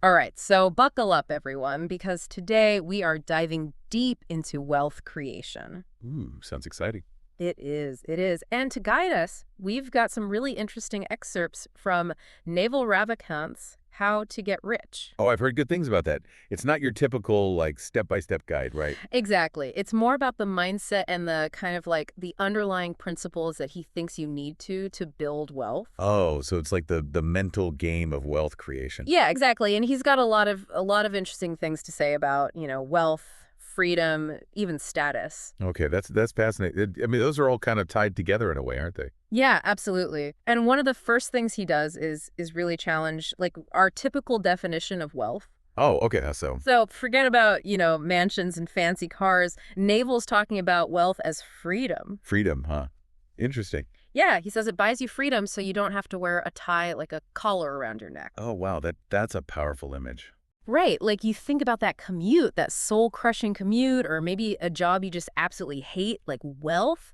All right, so buckle up, everyone, because today we are diving deep into wealth creation. Ooh, sounds exciting. It is, it is. And to guide us, we've got some really interesting excerpts from Naval Ravikant's How to Get Rich. Oh, I've heard good things about that. It's not your typical, like, step-by-step guide, right? Exactly. It's more about the mindset and the kind of like the underlying principles that he thinks you need to build wealth. Oh, so it's like the mental game of wealth creation. Yeah, exactly. And he's got a lot of interesting things to say about, wealth, freedom, even status. Okay, that's fascinating. I mean, those are all kind of tied together in a way, aren't they? Yeah, absolutely. And one of the first things he does is really challenge like our typical definition of wealth. Oh, okay, how so? So forget about, mansions and fancy cars. Naval's talking about wealth as freedom. Freedom, huh? Interesting. Yeah, he says it buys you freedom so you don't have to wear a tie like a collar around your neck. Oh, wow, that's a powerful image. Right, like you think about that commute, that soul-crushing commute, or maybe a job you just absolutely hate, like wealth,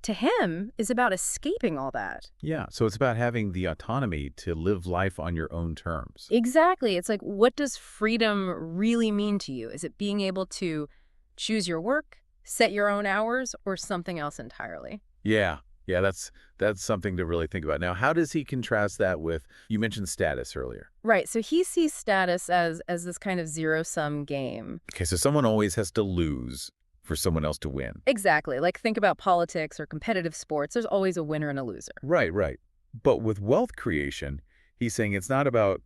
to him is about escaping all that. Yeah, so it's about having the autonomy to live life on your own terms. Exactly. It's like, what does freedom really mean to you? Is it being able to choose your work, set your own hours, or something else entirely? Yeah, yeah, that's something to really think about. Now, how does he contrast that with, you mentioned status earlier. Right. So he sees status as this kind of zero-sum game. Okay, so someone always has to lose for someone else to win. Exactly. Like think about politics or competitive sports. There's always a winner and a loser. Right, right. But with wealth creation, he's saying it's not about,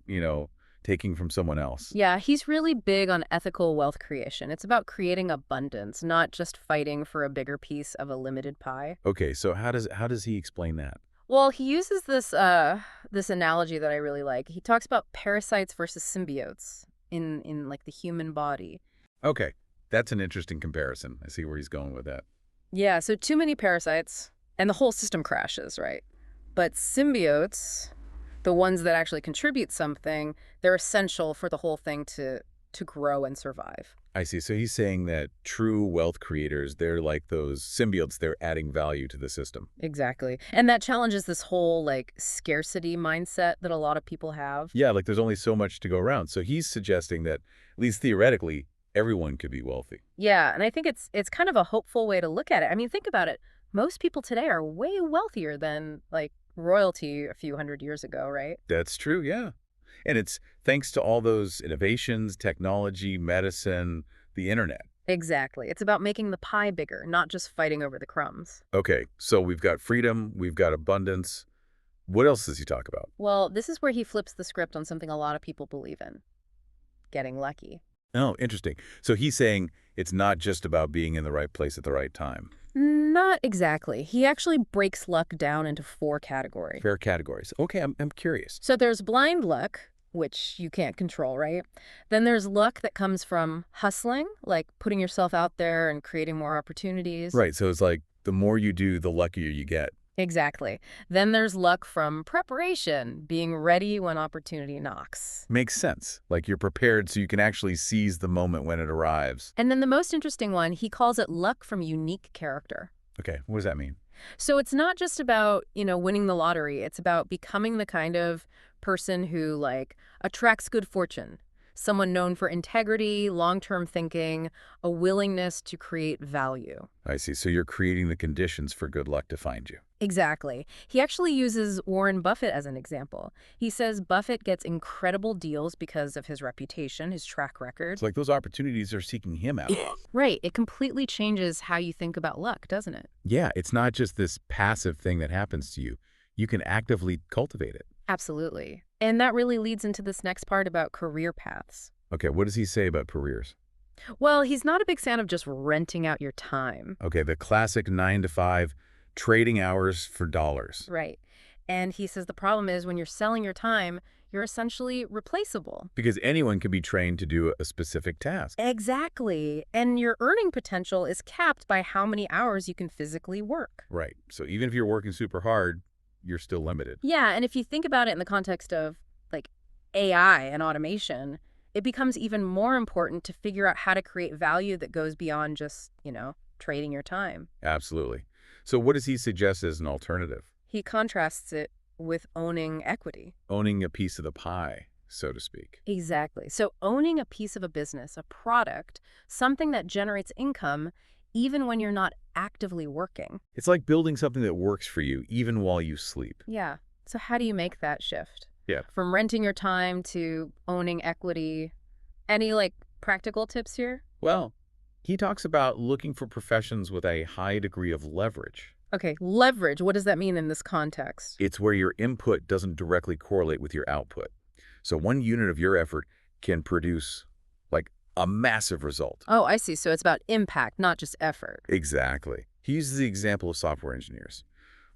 taking from someone else. Yeah, he's really big on ethical wealth creation. It's about creating abundance, not just fighting for a bigger piece of a limited pie. Okay, so how does he explain that? Well, he uses this analogy that I really like. He talks about parasites versus symbiotes in like the human body. Okay, that's an interesting comparison. I see where he's going with that. Yeah, so too many parasites and the whole system crashes, right? But symbiotes, the ones that actually contribute something, they're essential for the whole thing to grow and survive. I see. So he's saying that true wealth creators, they're like those symbiotes, they're adding value to the system. Exactly. And that challenges this whole like scarcity mindset that a lot of people have. Yeah, like there's only so much to go around. So he's suggesting that, at least theoretically, everyone could be wealthy. Yeah, and I think it's kind of a hopeful way to look at it. I mean, think about it. Most people today are way wealthier than like royalty a few hundred years ago, right? That's true, yeah. And it's thanks to all those innovations, technology, medicine, the internet. Exactly. It's about making the pie bigger, not just fighting over the crumbs. Okay, so we've got freedom, we've got abundance. What else does he talk about? Well, this is where he flips the script on something a lot of people believe in, getting lucky. Oh, interesting. So he's saying it's not just about being in the right place at the right time. Not exactly. He actually breaks luck down into four categories. Fair categories. Okay, I'm curious. So there's blind luck, which you can't control, right? Then there's luck that comes from hustling, like putting yourself out there and creating more opportunities. Right, so it's like the more you do, the luckier you get. Exactly. Then there's luck from preparation, being ready when opportunity knocks. Makes sense. Like you're prepared so you can actually seize the moment when it arrives. And then the most interesting one, he calls it luck from unique character. Okay, what does that mean? So it's not just about, winning the lottery. It's about becoming the kind of person who, like, attracts good fortune. Someone known for integrity, long-term thinking, a willingness to create value. I see. So you're creating the conditions for good luck to find you. Exactly. He actually uses Warren Buffett as an example. He says Buffett gets incredible deals because of his reputation, his track record. It's like those opportunities are seeking him out. Right. It completely changes how you think about luck, doesn't it? Yeah, it's not just this passive thing that happens to you. You can actively cultivate it. Absolutely. And that really leads into this next part about career paths. Okay, what does he say about careers? Well, he's not a big fan of just renting out your time. Okay, the classic 9 to 5, trading hours for dollars. Right. And he says the problem is when you're selling your time, you're essentially replaceable. Because anyone can be trained to do a specific task. Exactly. And your earning potential is capped by how many hours you can physically work. Right. So even if you're working super hard, you're still limited. Yeah, and if you think about it in the context of like AI and automation, it becomes even more important to figure out how to create value that goes beyond just, trading your time. Absolutely. So what does he suggest as an alternative? He contrasts it with owning equity. Owning a piece of the pie. so to speak. Exactly. So owning a piece of a business, a product, something that generates income, even when you're not actively working. It's like building something that works for you even while you sleep. Yeah. So how do you make that shift? Yeah. From renting your time to owning equity. Any like practical tips here? Well, he talks about looking for professions with a high degree of leverage. Okay, leverage. What does that mean in this context? It's where your input doesn't directly correlate with your output. So one unit of your effort can produce like a massive result. Oh, I see. So it's about impact, not just effort. Exactly. He uses the example of software engineers.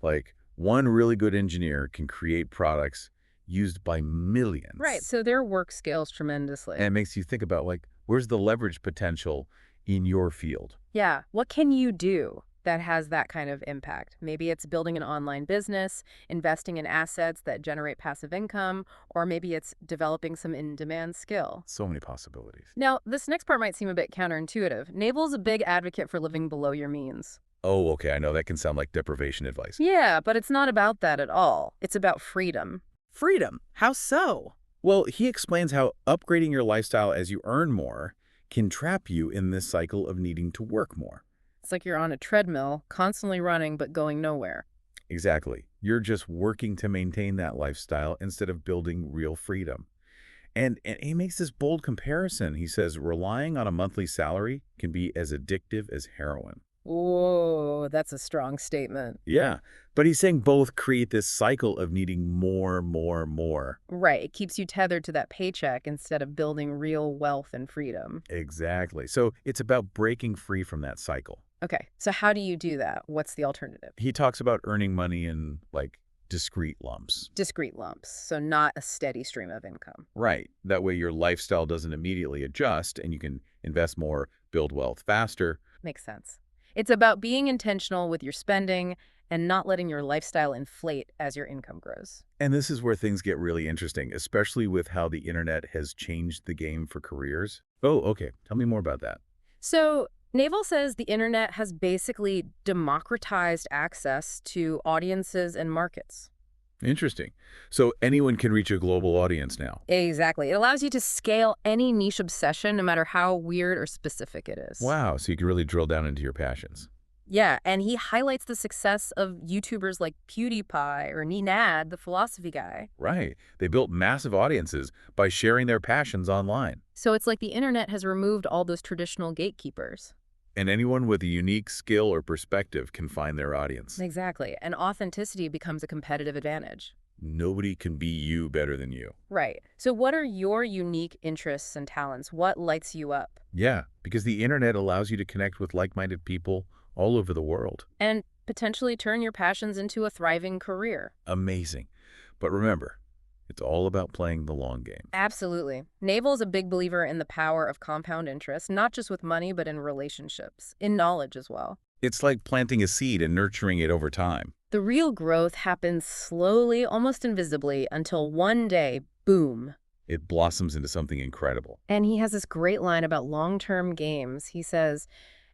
Like one really good engineer can create products used by Right. millions. So their work scales tremendously. And it makes you think about like, where's the leverage potential in your field? Yeah. What can you do that has that kind of impact? Maybe it's building an online business, investing in assets that generate passive income, or maybe it's developing some in-demand skill. So many possibilities. Now, this next part might seem a bit counterintuitive. Naval's a big advocate for living below your means. Oh, okay. I know that can sound like deprivation advice. Yeah, but it's not about that at all. It's about freedom. Freedom. How so? Well, he explains how upgrading your lifestyle as you earn more can trap you in this cycle of needing to work more. It's like you're on a treadmill, constantly running but going nowhere. Exactly. You're just working to maintain that lifestyle instead of building real freedom. And he makes this bold comparison. He says relying on a monthly salary can be as addictive as heroin. Whoa, that's a strong statement. Yeah, but he's saying both create this cycle of needing more, more, more. Right, it keeps you tethered to that paycheck instead of building real wealth and freedom. Exactly. So it's about breaking free from that cycle. Okay, so how do you do that? What's the alternative? He talks about earning money in like discrete lumps. Discrete lumps, so not a steady stream of income. Right. That way your lifestyle doesn't immediately adjust and you can invest more, build wealth faster. Makes sense. It's about being intentional with your spending and not letting your lifestyle inflate as your income grows. And this is where things get really interesting, especially with how the internet has changed the game for careers. Oh, okay. Tell me more about that. So, Naval says the internet has basically democratized access to audiences and markets. Interesting. So anyone can reach a global audience now. Exactly. It allows you to scale any niche obsession, no matter how weird or specific it is. Wow. So you can really drill down into your passions. Yeah, and he highlights the success of YouTubers like PewDiePie or Nenad, the philosophy guy. Right. They built massive audiences by sharing their passions online. So it's like the internet has removed all those traditional gatekeepers. And anyone with a unique skill or perspective can find their audience. Exactly. And authenticity becomes a competitive advantage. Nobody can be you better than you. Right. So what are your unique interests and talents? What lights you up? Yeah, because the internet allows you to connect with like-minded people all over the world. And potentially turn your passions into a thriving career. Amazing. But remember, it's all about playing the long game. Absolutely. Naval is a big believer in the power of compound interest, not just with money, but in relationships, in knowledge as well. It's like planting a seed and nurturing it over time. The real growth happens slowly, almost invisibly, until one day, boom. It blossoms into something incredible. And he has this great line about long-term games. He says,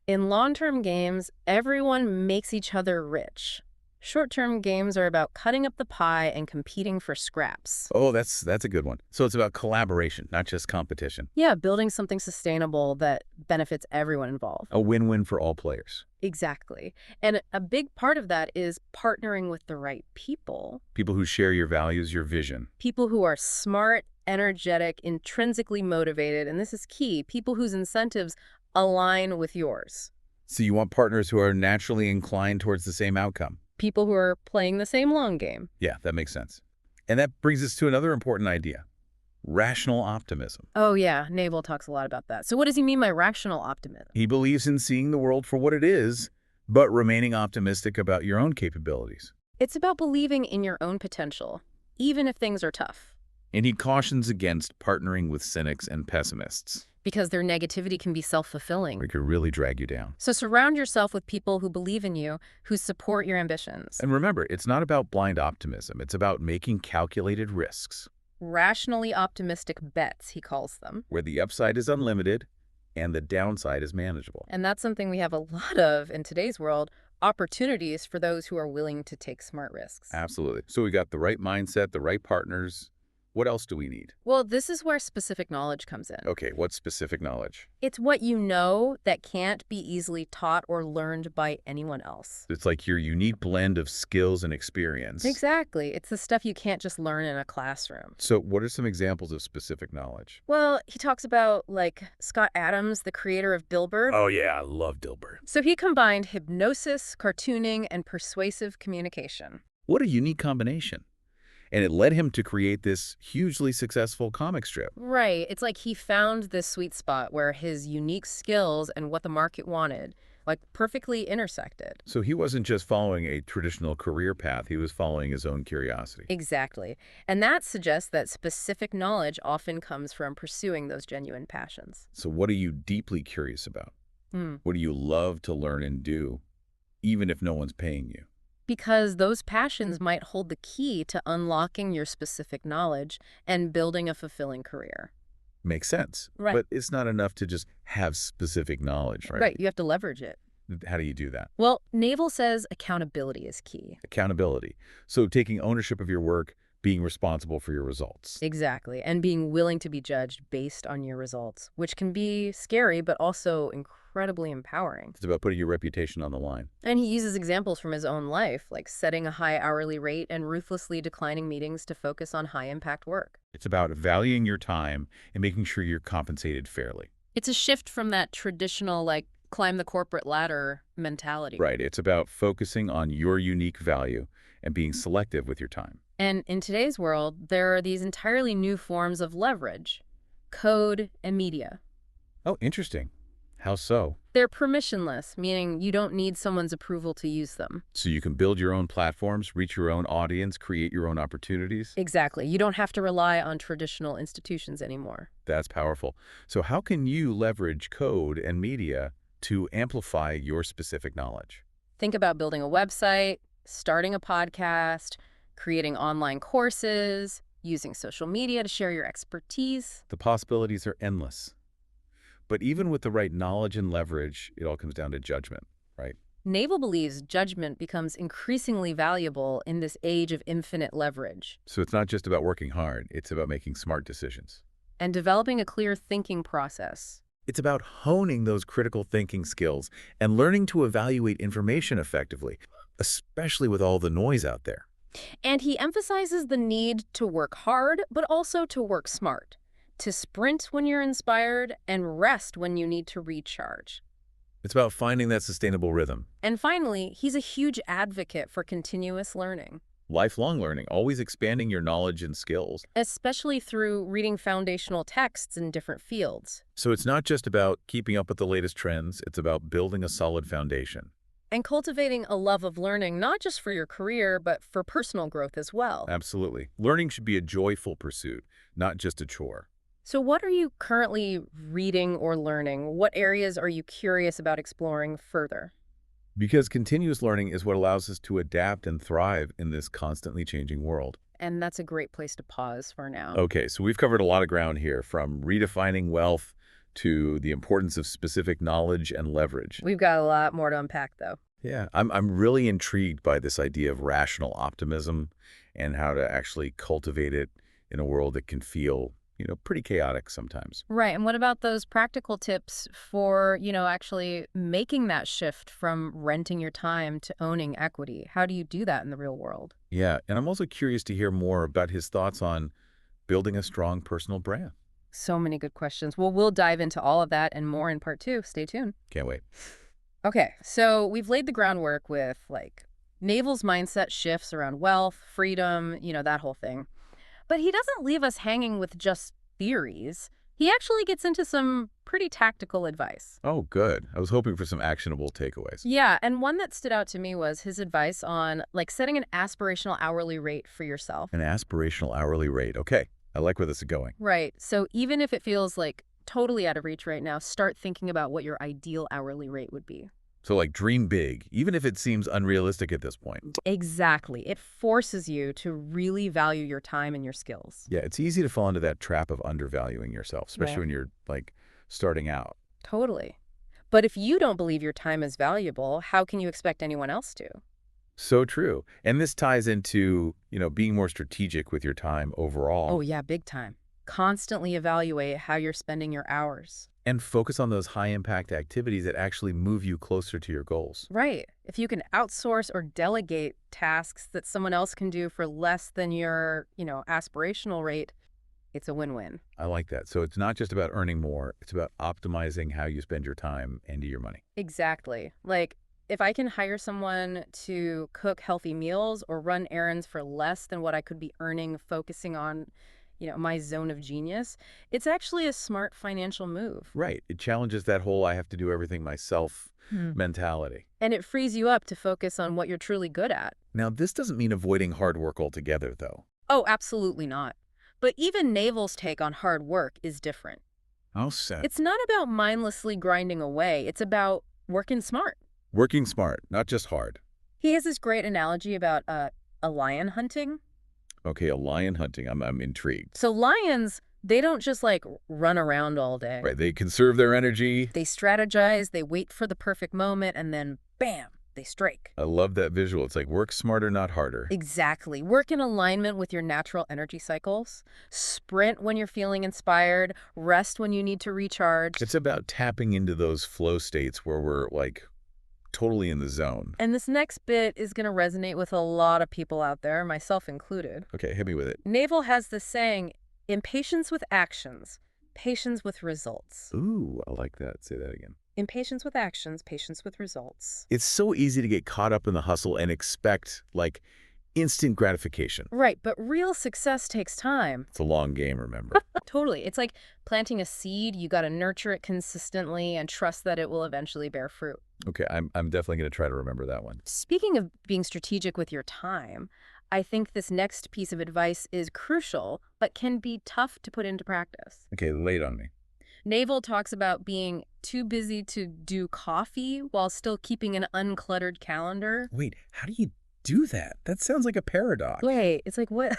in long-term games, everyone makes each other rich. Short-term games are about cutting up the pie and competing for scraps. Oh, that's a good one. So it's about collaboration, not just competition. Yeah, building something sustainable that benefits everyone involved. A win-win for all players. Exactly. And a big part of that is partnering with the right people. People who share your values, your vision. People who are smart, energetic, intrinsically motivated, and this is key, people whose incentives align with yours. So you want partners who are naturally inclined towards the same outcome. People who are playing the same long game. Yeah, that makes sense. And that brings us to another important idea. Rational optimism. Oh yeah, Naval talks a lot about that. So what does he mean by rational optimism? He believes in seeing the world for what it is, but remaining optimistic about your own capabilities. It's about believing in your own potential, even if things are tough. And he cautions against partnering with cynics and pessimists. Because their negativity can be self-fulfilling. It could really drag you down. So surround yourself with people who believe in you, who support your ambitions. And remember, it's not about blind optimism. It's about making calculated risks. Rationally optimistic bets, he calls them. Where the upside is unlimited and the downside is manageable. And that's something we have a lot of in today's world, opportunities for those who are willing to take smart risks. Absolutely. So we got the right mindset, the right partners, What else do we need? Well, this is where specific knowledge comes in. Okay, what's specific knowledge? It's what you know that can't be easily taught or learned by anyone else. It's like your unique blend of skills and experience. Exactly. It's the stuff you can't just learn in a classroom. So what are some examples of specific knowledge? Well, he talks about, like, Scott Adams, the creator of Dilbert. Oh yeah, I love Dilbert. So he combined hypnosis, cartooning, and persuasive communication. What a unique combination. And it led him to create this hugely successful comic strip. Right. It's like he found this sweet spot where his unique skills and what the market wanted, like, perfectly intersected. So he wasn't just following a traditional career path, he was following his own curiosity. Exactly. And that suggests that specific knowledge often comes from pursuing those genuine passions. So what are you deeply curious about? Hmm. What do you love to learn and do, even if no one's paying you? Because those passions might hold the key to unlocking your specific knowledge and building a fulfilling career. Makes sense. Right. But it's not enough to just have specific knowledge, right? Right. You have to leverage it. How do you do that? Well, Naval says accountability is key. Accountability. So taking ownership of your work, being responsible for your results. Exactly. And being willing to be judged based on your results, which can be scary, but also incredibly empowering. It's about putting your reputation on the line. And he uses examples from his own life, like setting a high hourly rate and ruthlessly declining meetings to focus on high-impact work. It's about valuing your time and making sure you're compensated fairly. It's a shift from that traditional, like, climb the corporate ladder mentality. Right. It's about focusing on your unique value and being selective with your time. And in today's world, there are these entirely new forms of leverage: code and media. Oh, interesting. How so? They're permissionless, meaning you don't need someone's approval to use them. So you can build your own platforms, reach your own audience, create your own opportunities? Exactly. You don't have to rely on traditional institutions anymore. That's powerful. So how can you leverage code and media to amplify your specific knowledge? Think about building a website, starting a podcast, creating online courses, using social media to share your expertise. The possibilities are endless. But even with the right knowledge and leverage, it all comes down to judgment, right? Naval believes judgment becomes increasingly valuable in this age of infinite leverage, So it's not just about working hard, it's about making smart decisions. and developing a clear thinking process. It's about honing those critical thinking skills and learning to evaluate information effectively, especially with all the noise out there. And he emphasizes the need to work hard, but also to work smart, to sprint when you're inspired and rest when you need to recharge. It's about finding that sustainable rhythm. And finally, he's a huge advocate for continuous learning, Lifelong learning, always expanding your knowledge and skills. especially through reading foundational texts in different fields. So it's not just about keeping up with the latest trends, it's about building a solid foundation. And cultivating a love of learning, not just for your career, but for personal growth as well. Absolutely. Learning should be a joyful pursuit, not just a chore. So what are you currently reading or learning? What areas are you curious about exploring further? Because continuous learning is what allows us to adapt and thrive in this constantly changing world. And that's a great place to pause for now. Okay, so we've covered a lot of ground here, from redefining wealth to the importance of specific knowledge and leverage. We've got a lot more to unpack, though. Yeah, I'm really intrigued by this idea of rational optimism and how to actually cultivate it in a world that can feel, pretty chaotic sometimes. Right. And what about those practical tips for, actually making that shift from renting your time to owning equity? How do you do that in the real world? Yeah, and I'm also curious to hear more about his thoughts on building a strong personal brand. So many good questions. Well, we'll dive into all of that and more in part 2. Stay tuned. Can't wait. Okay, so we've laid the groundwork with, like, Naval's mindset shifts around wealth, freedom, that whole thing. But he doesn't leave us hanging with just theories. He actually gets into some pretty tactical advice. Oh, good. I was hoping for some actionable takeaways. Yeah, and one that stood out to me was his advice on, like, setting an aspirational hourly rate for yourself. An aspirational hourly rate. Okay, I like where this is going. Right, so even if it feels like totally out of reach right now, start thinking about what your ideal hourly rate would be. So like dream big, even if it seems unrealistic at this point. Exactly. It forces you to really value your time and your skills. Yeah, it's easy to fall into that trap of undervaluing yourself, especially Right. when you're like starting out. Totally. But if you don't believe your time is valuable, how can you expect anyone else to? So true. And this ties into, being more strategic with your time Oh overall yeah, big time. Constantly evaluate how you're spending your hours. and focus on those high-impact activities that actually move you closer to your goals. Right. If you can outsource or delegate tasks that someone else can do for less than your, aspirational rate, it's a win-win. I like that. So it's not just about earning more, it's about optimizing how you spend your time and your money. Exactly. Like, if I can hire someone to cook healthy meals or run errands for less than what I could be earning focusing on, my zone of genius, it's actually a smart financial move. Right. It challenges that whole I have to do everything myself Hmm. mentality. And it frees you up to focus on what you're truly good at. Now, this doesn't mean avoiding hard work altogether, though. Oh, absolutely not. But even Naval's take on hard work is different. How so? It's not about mindlessly grinding away. It's about working smart. Working smart, not just hard. He has this great analogy about a lion hunting. Okay, a lion hunting. I'm intrigued. So lions, they don't just like run around all day. Right, they conserve their energy. They strategize, they wait for the perfect moment, and then bam, they strike. I love that visual. It's like work smarter, not harder. Exactly. Work in alignment with your natural energy cycles. Sprint when you're feeling inspired. Rest when you need to recharge. It's about tapping into those flow states where we're like totally in the zone. And this next bit is going to resonate with a lot of people out there, myself included. Okay, hit me with it. Naval has this saying, impatience with actions, patience with results. Ooh, I like that. Say that again. Impatience with actions, patience with results. It's so easy to get caught up in the hustle and expect like instant gratification. Right, but real success takes time. It's a long game, remember? Totally. It's like planting a seed. You got to nurture it consistently and trust that it will eventually bear fruit. Okay, I'm definitely going to try to remember that one. Speaking of being strategic with your time, I think this next piece of advice is crucial, but can be tough to put into practice. Okay, lay it on me. Naval talks about being too busy to do coffee while still keeping an uncluttered calendar. Wait, how do you do that? That sounds like a paradox. Wait, it's like what?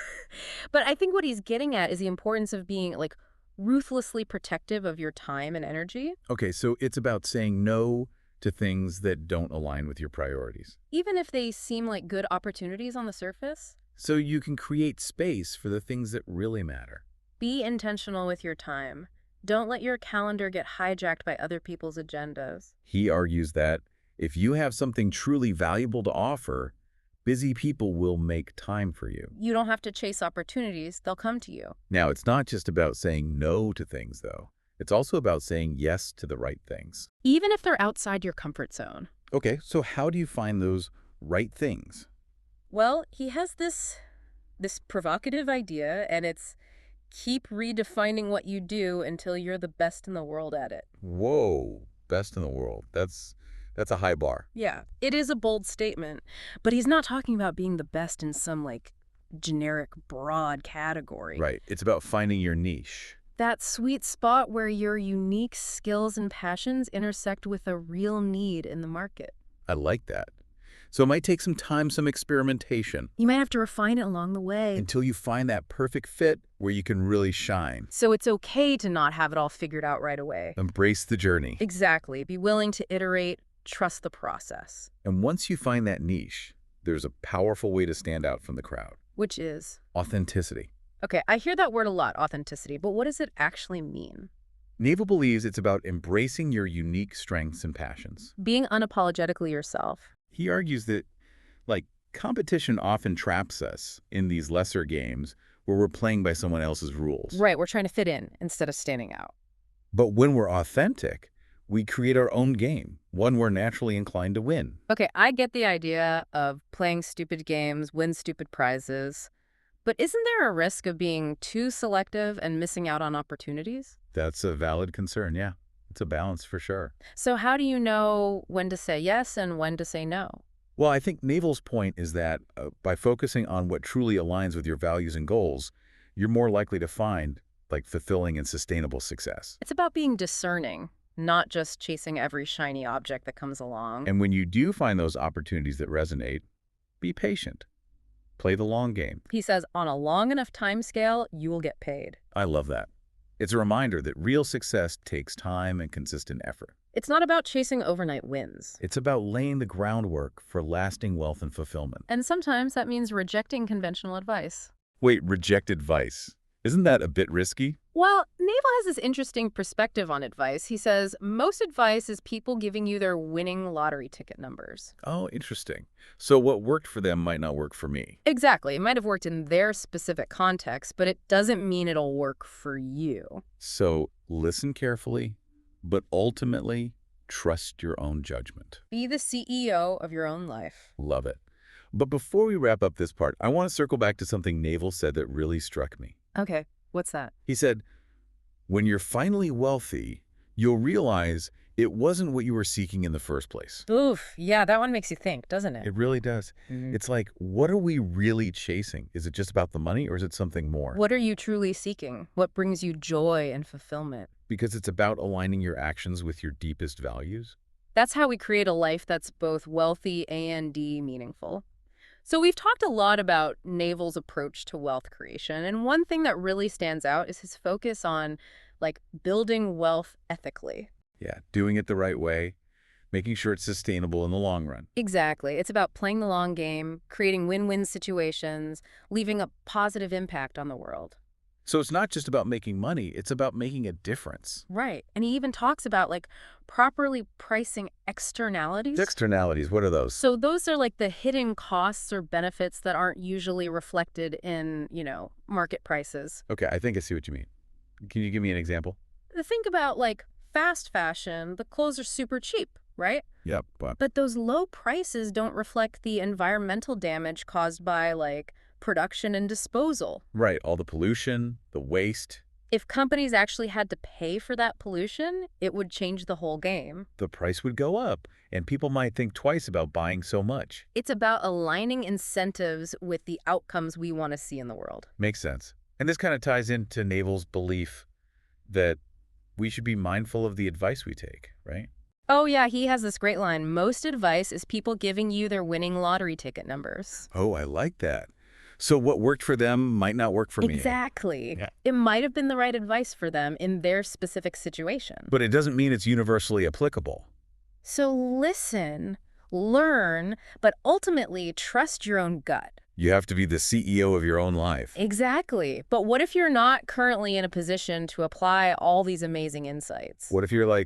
But I think what he's getting at is the importance of being like ruthlessly protective of your time and energy, Okay, so it's about saying no to things that don't align with your priorities. even if they seem like good opportunities on the surface. So you can create space for the things that really matter. Be intentional with your time. Don't let your calendar get hijacked by other people's agendas. He argues that if you have something truly valuable to offer, busy people will make time for you. You don't have to chase opportunities, they'll come to you. Now, it's not just about saying no to things, though. It's also about saying yes to the right things. Even if they're outside your comfort zone. Okay, so how do you find those right things? Well, he has this provocative idea, and it's keep redefining what you do until you're the best in the world at it. Whoa, best in the world. That's a high bar. Yeah, it is a bold statement, but he's not talking about being the best in some like generic broad category. Right. It's about finding your niche. That sweet spot where your unique skills and passions intersect with a real need in the market. I like that. So it might take some time, some experimentation, You might have to refine it along the way. until you find that perfect fit where you can really shine. So it's okay to not have it all figured out right away. Embrace the journey. Exactly. Be willing to iterate, trust the process. And once you find that niche, there's a powerful way to stand out from the crowd. Which is? Authenticity. Okay, I hear that word a lot, authenticity, but what does it actually mean? Naval believes it's about embracing your unique strengths and passions. Being unapologetically yourself. He argues that, competition often traps us in these lesser games where we're playing by someone else's rules. Right, we're trying to fit in instead of standing out. But when we're authentic, we create our own game, one we're naturally inclined to win. Okay, I get the idea of playing stupid games, win stupid prizes, but isn't there a risk of being too selective and missing out on opportunities? That's a valid concern, yeah. It's a balance for sure. So how do you know when to say yes and when to say no? Well, I think Naval's point is that by focusing on what truly aligns with your values and goals, you're more likely to find fulfilling and sustainable success. It's about being discerning, not just chasing every shiny object that comes along. And when you do find those opportunities that resonate, be patient. Play the long game. He says on a long enough time scale, you will get paid. I love that. It's a reminder that real success takes time and consistent effort. It's not about chasing overnight wins. It's about laying the groundwork for lasting wealth and fulfillment. And sometimes that means rejecting conventional advice. Wait, reject advice. Isn't that a bit risky? Well, Naval has this interesting perspective on advice. He says most advice is people giving you their winning lottery ticket numbers. Oh, interesting. So what worked for them might not work for me. Exactly. It might have worked in their specific context, but it doesn't mean it'll work for you. So listen carefully, but ultimately trust your own judgment. Be the CEO of your own life. Love it. But before we wrap up this part, I want to circle back to something Naval said that really struck me. Okay, what's that? He said, when you're finally wealthy, you'll realize it wasn't what you were seeking in the first place. Oof, yeah, that one makes you think, doesn't it? It really does. It's like, what are we really chasing? Is it just about the money or is it something more? What are you truly seeking? What brings you joy and fulfillment? Because it's about aligning your actions with your deepest values. That's how we create a life that's both wealthy and meaningful. So we've talked a lot about Naval's approach to wealth creation, and one thing that really stands out is his focus on, building wealth ethically. Yeah, doing it the right way, making sure it's sustainable in the long run. Exactly. It's about playing the long game, creating win-win situations, leaving a positive impact on the world. So it's not just about making money, it's about making a difference. Right. And he even talks about, properly pricing externalities. Externalities, what are those? So those are the hidden costs or benefits that aren't usually reflected in, market prices. Okay, I think I see what you mean. Can you give me an example? Think about fast fashion. The clothes are super cheap, right? Yep. But those low prices don't reflect the environmental damage caused by production and disposal. Right, all the pollution, the waste. If companies actually had to pay for that pollution, it would change the whole game. The price would go up, and people might think twice about buying so much. It's about aligning incentives with the outcomes we want to see in the world. Makes sense. And this kind of ties into Naval's belief that we should be mindful of the advice we take, right? Oh yeah, he has this great line. Most advice is people giving you their winning lottery ticket numbers. Oh, I like that. So what worked for them might not work for me. Exactly. Yeah. It might have been the right advice for them in their specific situation. But it doesn't mean it's universally applicable. So listen, learn, but ultimately trust your own gut. You have to be the CEO of your own life. Exactly. But what if you're not currently in a position to apply all these amazing insights? What if you're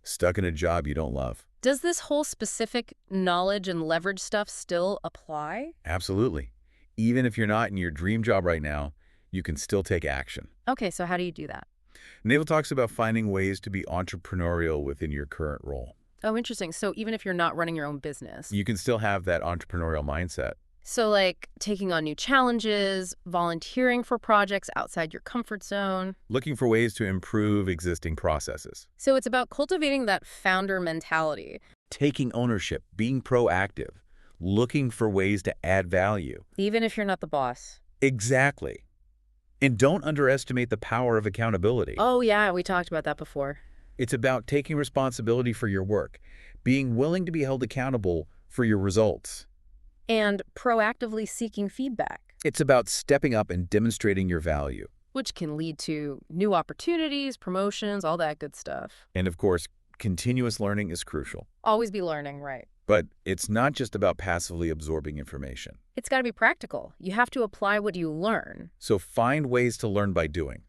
stuck in a job you don't love? Does this whole specific knowledge and leverage stuff still apply? Absolutely. Even if you're not in your dream job right now, you can still take action. Okay, so how do you do that? Naval talks about finding ways to be entrepreneurial within your current role. Oh, interesting. So even if you're not running your own business. You can still have that entrepreneurial mindset. So taking on new challenges, volunteering for projects outside your comfort zone. Looking for ways to improve existing processes. So it's about cultivating that founder mentality. Taking ownership, being proactive, looking for ways to add value. Even if you're not the boss. Exactly. And don't underestimate the power of accountability. Oh yeah, we talked about that before. It's about taking responsibility for your work, being willing to be held accountable for your results. And proactively seeking feedback. It's about stepping up and demonstrating your value. Which can lead to new opportunities, promotions, all that good stuff. And of course, continuous learning is crucial. Always be learning, right? But it's not just about passively absorbing information. It's got to be practical. You have to apply what you learn. So find ways to learn by doing,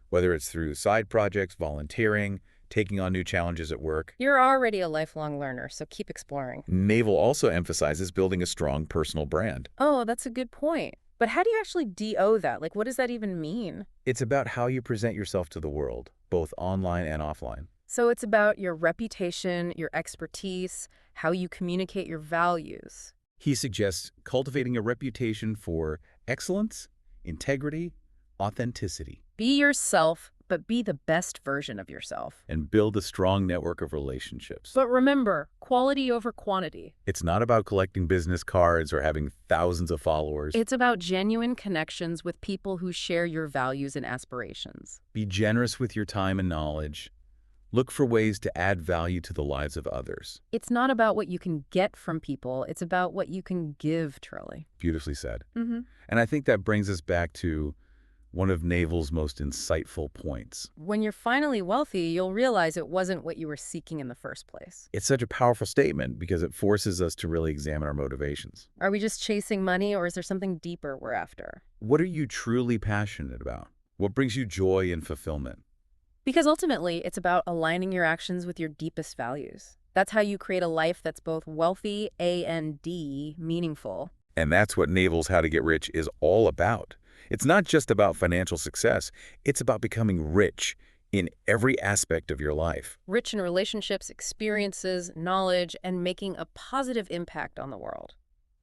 whether it's through side projects, volunteering, taking on new challenges at work. You're already a lifelong learner, so keep exploring. Naval also emphasizes building a strong personal brand. Oh, that's a good point. But how do you actually DO that? What does that even mean? It's about how you present yourself to the world, both online and offline. So it's about your reputation, your expertise, how you communicate your values. He suggests cultivating a reputation for excellence, integrity, authenticity. Be yourself, but be the best version of yourself. And build a strong network of relationships. But remember, quality over quantity. It's not about collecting business cards or having thousands of followers. It's about genuine connections with people who share your values and aspirations. Be generous with your time and knowledge. Look for ways to add value to the lives of others. It's not about what you can get from people. It's about what you can give, truly. Beautifully said. Mm-hmm. And I think that brings us back to one of Naval's most insightful points. When you're finally wealthy, you'll realize it wasn't what you were seeking in the first place. It's such a powerful statement because it forces us to really examine our motivations. Are we just chasing money, or is there something deeper we're after? What are you truly passionate about? What brings you joy and fulfillment? Because ultimately, it's about aligning your actions with your deepest values. That's how you create a life that's both wealthy and meaningful. And that's what Naval's How to Get Rich is all about. It's not just about financial success. It's about becoming rich in every aspect of your life. Rich in relationships, experiences, knowledge, and making a positive impact on the world.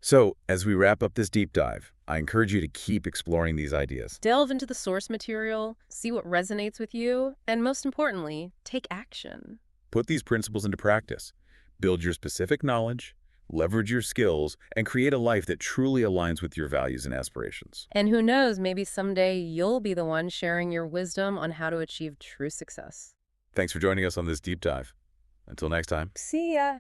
So, as we wrap up this deep dive, I encourage you to keep exploring these ideas. Delve into the source material, see what resonates with you, and most importantly, take action. Put these principles into practice. Build your specific knowledge, leverage your skills, and create a life that truly aligns with your values and aspirations. And who knows, maybe someday you'll be the one sharing your wisdom on how to achieve true success. Thanks for joining us on this deep dive. Until next time. See ya!